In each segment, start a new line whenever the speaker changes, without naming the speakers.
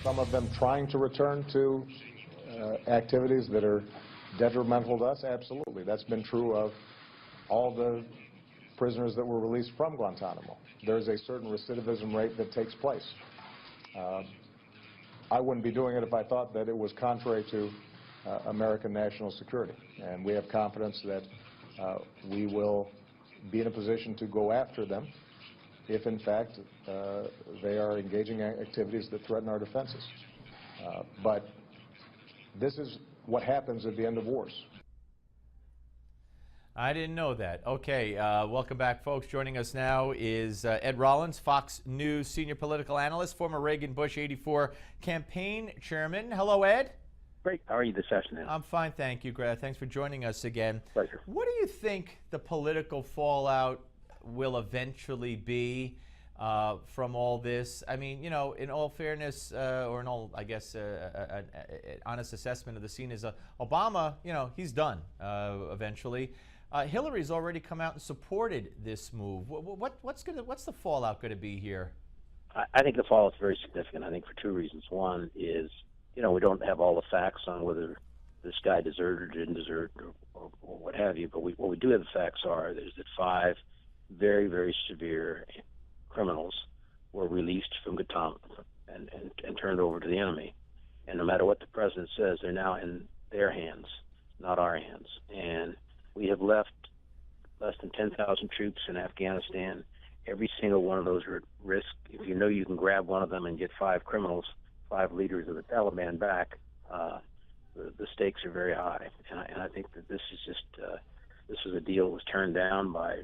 some of them trying to return to activities that are detrimental to us? Absolutely. That's been true of all the prisoners that were released from Guantanamo. There's a certain recidivism rate that takes place. I wouldn't be doing it if I thought that it was contrary to American national security. And we have confidence that we will be in a position to go after them if, in fact, they are engaging activities that threaten our defenses. But this is what happens at the end of wars.
I didn't know that. Okay, welcome back, folks. Joining us now is Ed Rollins, Fox News senior political analyst, former Reagan-Bush '84 campaign chairman. Hello, Ed.
Great. How are you this afternoon?
I'm fine, thank you, Greg. Thanks for joining us again.
Pleasure.
What do you think the political fallout will eventually be from all this? I mean, you know, in all fairness, or in all, I guess, an honest assessment of the scene is Obama, you know, he's done eventually. Hillary's already come out and supported this move. What's the fallout going to be here?
I think the fallout's very significant. I think for two reasons. One is, you know, we don't have all the facts on whether this guy deserted or didn't desert or what have you, but what we do have the facts are is that 5 very, very severe criminals were released from Guantanamo and turned over to the enemy. And no matter what the president says, they're now in their hands, not our hands. And we have left less than 10,000 troops in Afghanistan. Every single one of those are at risk. If you know you can grab one of them and get 5 criminals, 5 leaders of the Taliban back, the stakes are very high. And I think that this is just this was a deal that was turned down by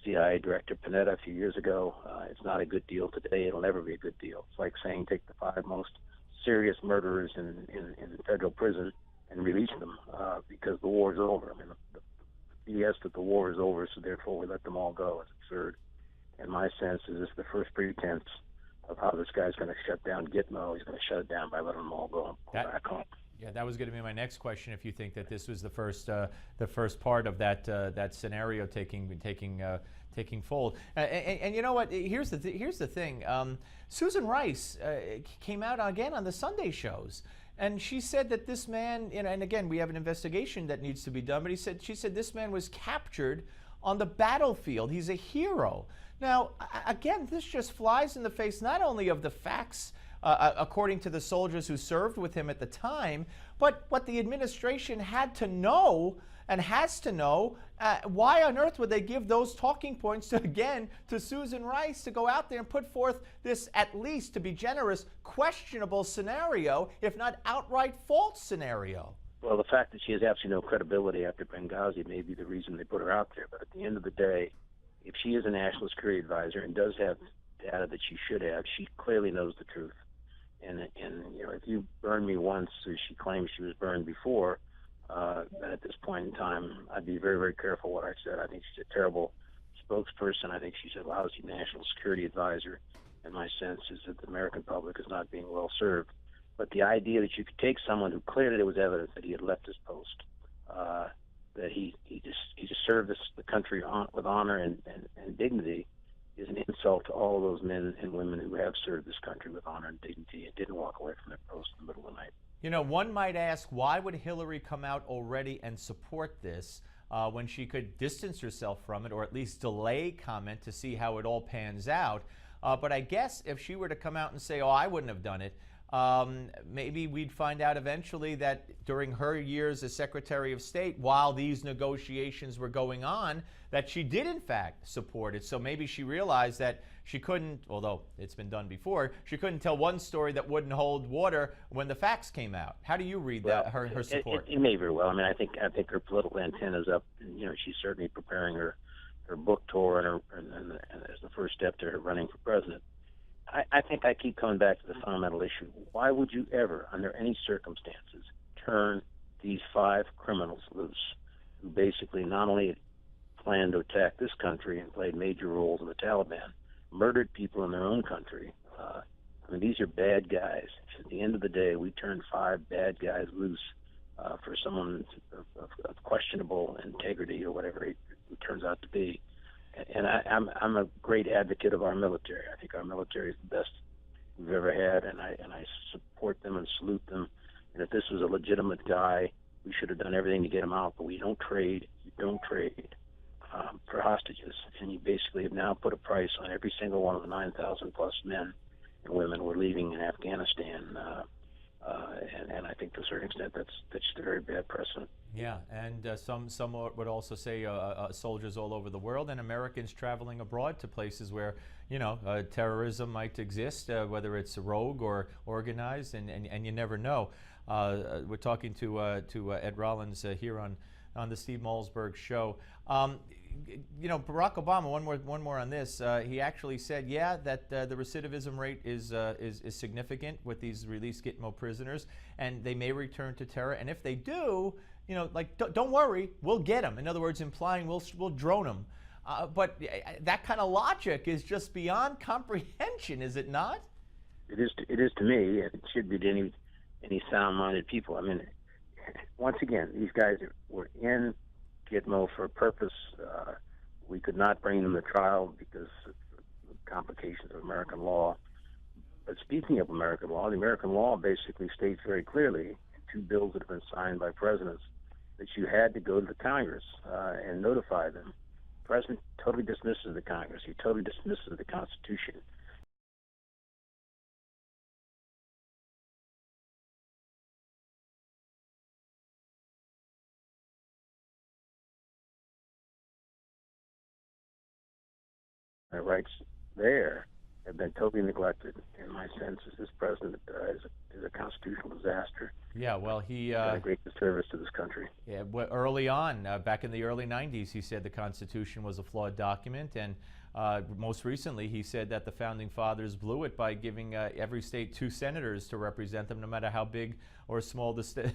CIA Director Panetta a few years ago. It's not a good deal today. It'll never be a good deal. It's like saying take the 5 most serious murderers in federal prison and release them because the war is over. I mean, the BS that the war is over, so therefore we let them all go is absurd. And my sense is this is the first pretense of how this guy's going to shut down Gitmo. He's going to shut it down by letting them all go back home.
Yeah, that was going to be my next question. If you think that this was the first part of that scenario taking fold, and you know what? Here's the thing. Susan Rice came out again on the Sunday shows. And she said that this man, you know, and again, we have an investigation that needs to be done, but she said this man was captured on the battlefield. He's a hero. Now, again, this just flies in the face not only of the facts according to the soldiers who served with him at the time, but what the administration had to know and has to know. Why on earth would they give those talking points to Susan Rice to go out there and put forth this, at least to be generous, questionable scenario, if not outright false scenario?
Well, the fact that she has absolutely no credibility after Benghazi may be the reason they put her out there. But at the end of the day, if she is a national security advisor and does have data that she should have, she clearly knows the truth. And you know, if you burn me once, as she claims she was burned before, at this point in time, I'd be very, very careful what I said. I think she's a terrible spokesperson. I think she's a lousy national security advisor. And my sense is that the American public is not being well served. But the idea that you could take someone who clearly there was evidence that he had left his post, that he just served the country with honor and dignity, is an insult to all of those men and women who have served this country with honor and dignity and didn't walk away from their post in the middle of the night.
You know, one might ask, why would Hillary come out already and support this when she could distance herself from it, or at least delay comment to see how it all pans out? But I guess if she were to come out and say, oh, I wouldn't have done it, maybe we'd find out eventually that during her years as Secretary of State, while these negotiations were going on, that she did in fact support it. So maybe she realized that she couldn't, although it's been done before, she couldn't tell one story that wouldn't hold water when the facts came out. How do you read that, her support?
It may very well. I mean, I think her political antenna's up. You know, she's certainly preparing her book tour and as the first step to her running for president. I think I keep coming back to the fundamental issue. Why would you ever, under any circumstances, turn these 5 criminals loose who basically not only planned to attack this country and played major roles in the Taliban, murdered people in their own country? I mean, these are bad guys. At the end of the day, we turned 5 bad guys loose for someone of questionable integrity or whatever it turns out to be. And I'm a great advocate of our military. I think our military is the best we've ever had, and I support them and salute them. And if this was a legitimate guy, we should have done everything to get him out. But we don't trade. You don't trade for hostages, and you basically have now put a price on every single one of the 9,000 plus men and women who are leaving in Afghanistan. And I think to a certain extent that's just a very bad precedent.
Yeah, and some would also say soldiers all over the world and Americans traveling abroad to places where terrorism might exist, whether it's rogue or organized, and you never know. We're talking to Ed Rollins here on the Steve Malzberg Show. Barack Obama. One more on this. He actually said, that the recidivism rate is significant with these released Gitmo prisoners, and they may return to terror. And if they do, don't worry, we'll get them. In other words, implying we'll drone them. But that kind of logic is just beyond comprehension, is it not?
It is to me. It should be to any sound-minded people. I mean, once again, these guys were in Gitmo for a purpose. We could not bring them to trial because of the complications of American law. But speaking of American law, the American law basically states very clearly in two bills that have been signed by presidents that you had to go to the Congress and notify them. The president totally dismisses the Congress. He totally dismisses the Constitution. The rights there have been totally neglected. In my sense, as this president is a constitutional disaster.
Yeah, well, he
done a great disservice to this country.
Yeah, early on, back in the early '90s, he said the Constitution was a flawed document, and most recently, he said that the founding fathers blew it by giving every state 2 senators to represent them, no matter how big or small the state.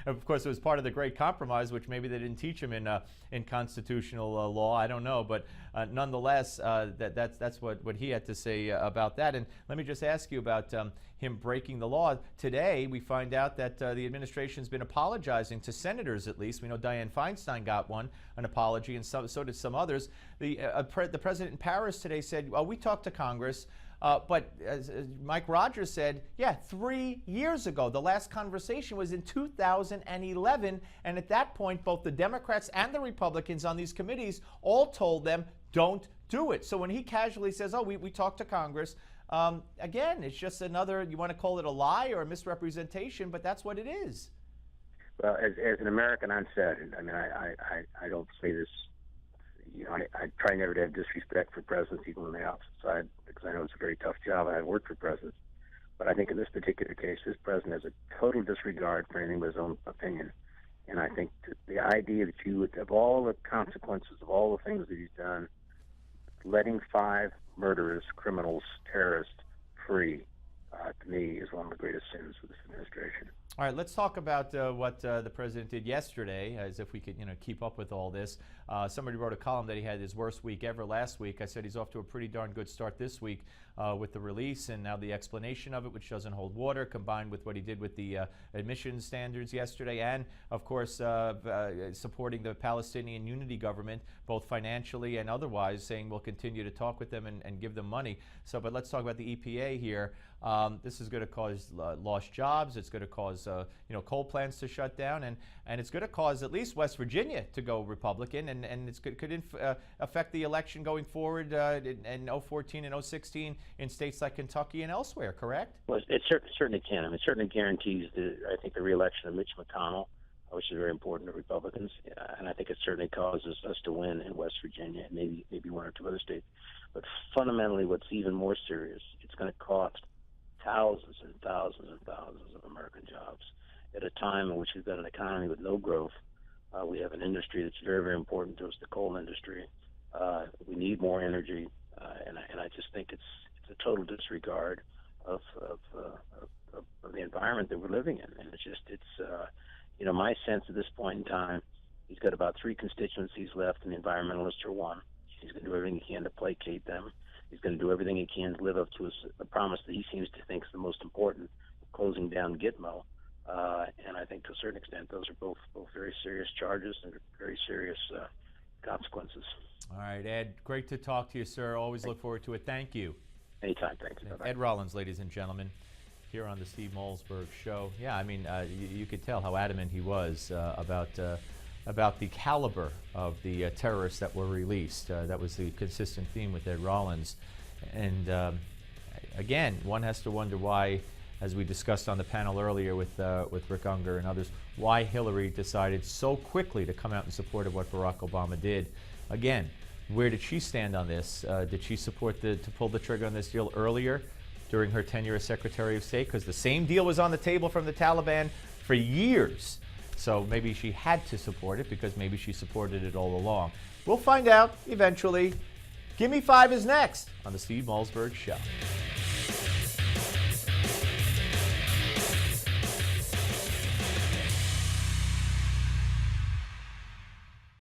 Of course, it was part of the Great Compromise, which maybe they didn't teach him in constitutional law. I don't know, but nonetheless, that's what he had to say about that. And let me just ask you about him breaking the law. Today, we find out that the administration's been apologizing to senators, at least. We know Dianne Feinstein got an apology, and so did some others. The president in Paris today said, well, we talked to Congress, but as Mike Rogers said, 3 years ago. The last conversation was in 2011, and at that point, both the Democrats and the Republicans on these committees all told them, don't do it. So when he casually says, oh, we talked to Congress, again, it's just another, you want to call it a lie or a misrepresentation, but that's what it is.
Well, as an American, I'm saddened. I mean, I don't say this, I try never to have disrespect for presidents, even on the opposite side, because I know it's a very tough job. I've worked for presidents. But I think in this particular case, this president has a total disregard for anything but his own opinion. And I think the idea that you would, of all the consequences of all the things that he's done, letting 5 murderers, criminals, terrorists free, to me, is one of the greatest sins of this administration.
All right, let's talk about what the president did yesterday, as if we could, keep up with all this. Somebody wrote a column that he had his worst week ever last week. I said he's off to a pretty darn good start this week with the release and now the explanation of it, which doesn't hold water, combined with what he did with the admissions standards yesterday, and of course supporting the Palestinian Unity government, both financially and otherwise, saying we'll continue to talk with them and give them money. So, but let's talk about the EPA here. This is going to cause lost jobs. It's going to cause coal plants to shut down, and it's going to cause at least West Virginia to go Republican, and it could affect the election going forward in 2014 and 2016 in states like Kentucky and elsewhere. Correct?
Well, it certainly can. I mean, it certainly guarantees I think the reelection of Mitch McConnell, which is very important to Republicans, and I think it certainly causes us to win in West Virginia and maybe 1 or 2 other states. But fundamentally, what's even more serious, it's going to cost thousands and thousands and thousands of American jobs at a time in which we've got an economy with no growth. We have an industry that's very, very important to us, the coal industry. We need more energy, and I just think it's a total disregard of the environment that we're living in. And it's my sense at this point in time, he's got about 3 constituencies left, and the environmentalists are one. He's going to do everything he can to placate them. He's going to do everything he can to live up to the promise that he seems to think is the most important, closing down Gitmo. And I think to a certain extent, those are both very serious charges and very serious consequences.
All right, Ed, great to talk to you, sir. Always look forward to it. Thank you.
Anytime. Thank you. Bye-bye.
Ed Rollins, ladies and gentlemen, here on the Steve Malzberg Show. Yeah, I mean, you could tell how adamant he was about the caliber of the terrorists that were released. That was the consistent theme with Ed Rollins. And again, one has to wonder why, as we discussed on the panel earlier with Rick Unger and others, why Hillary decided so quickly to come out in support of what Barack Obama did. Again, where did she stand on this? Did she support to pull the trigger on this deal earlier during her tenure as Secretary of State? Because the same deal was on the table from the Taliban for years. So maybe she had to support it because maybe she supported it all along. We'll find out eventually. Gimme 5 is next on the Steve Malzberg Show.